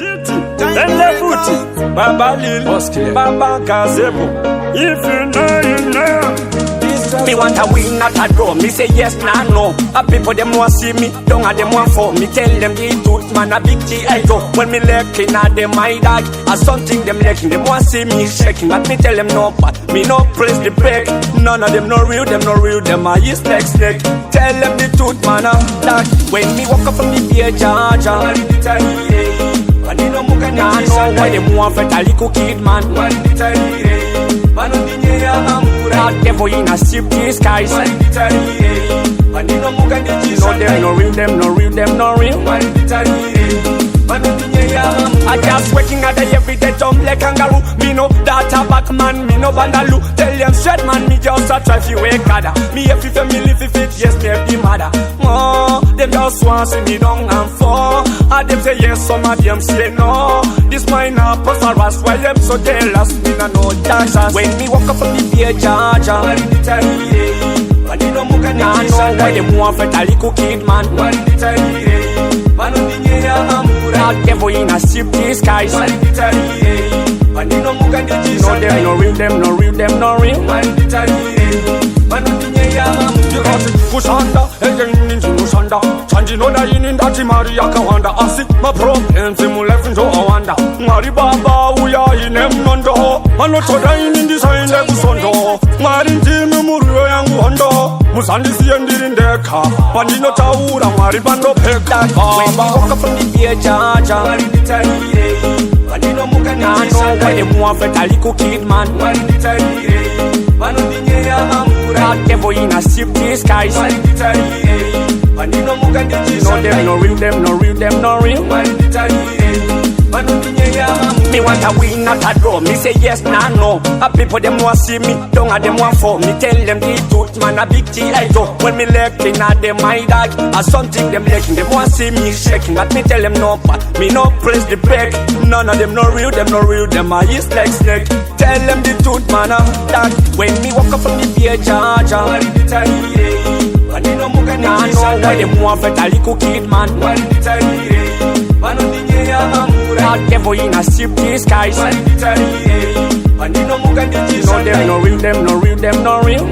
Elefuti, Baba Lil, Baba Gazebo. If you know, you know. Me want a win, not a draw. Me say yes, nah, no. A people them want see me, don't have them want for me. Tell them the truth, man, a big G.I. Joe. When me lurking at them, my dog, or something them lurking. Them want see me shaking, but me tell them no, but me no press the brake. None of them no real, them are yes like snake. Tell them the truth, man, that when me walk up from the beer charger, I no more can I know why them want for a little kid, man. That devil in a silk disguise. No them, no real, them no real. I just working at the everyday jump like kangaroo. Me no data back man, me no bandaloo. Tell them straight man, me just a try fi wake kada. Me if family fi fit, yes me be mother. Oh, them just want see me down and fall. And them say yes, some of them say no. This mine a prosperous, why them so jealous? Me no know dancers. When me walk up from the beer charger, I know why them want for a little kid man. That devil in a silk disguise. No them, no real, them no real. Kushanda, again in Kushanda. Chanji no da in that Maria Kawanda. Asi, my problems in my life into Awanda. Mari Baba, we are in them nondo. Mano Toda in design like Usondo. Marin Tim Muru and Wando. Musandi Siendi in their car. Pandino Taura, Mari Bando Peka. When we walk up from the beer charger, I know why them want for a little kid, man. That devil in a silk disguise. No them, no real, them no real. Me want a win, not a draw. Me say yes, nah, no. A people them want see me, don't have them want for me. Tell them the truth, man, a big G.I. Joe. When me lurking at them, my dog, or something them lurking. Them want see me shaking, but me tell them no, but me no press the brake. None of them no real, them are yes like snake. Tell them the truth, man, that when me walk up from the beer charger, I know why them want for a little kid, man. That devil in a silk disguise. No them, no real, them no real.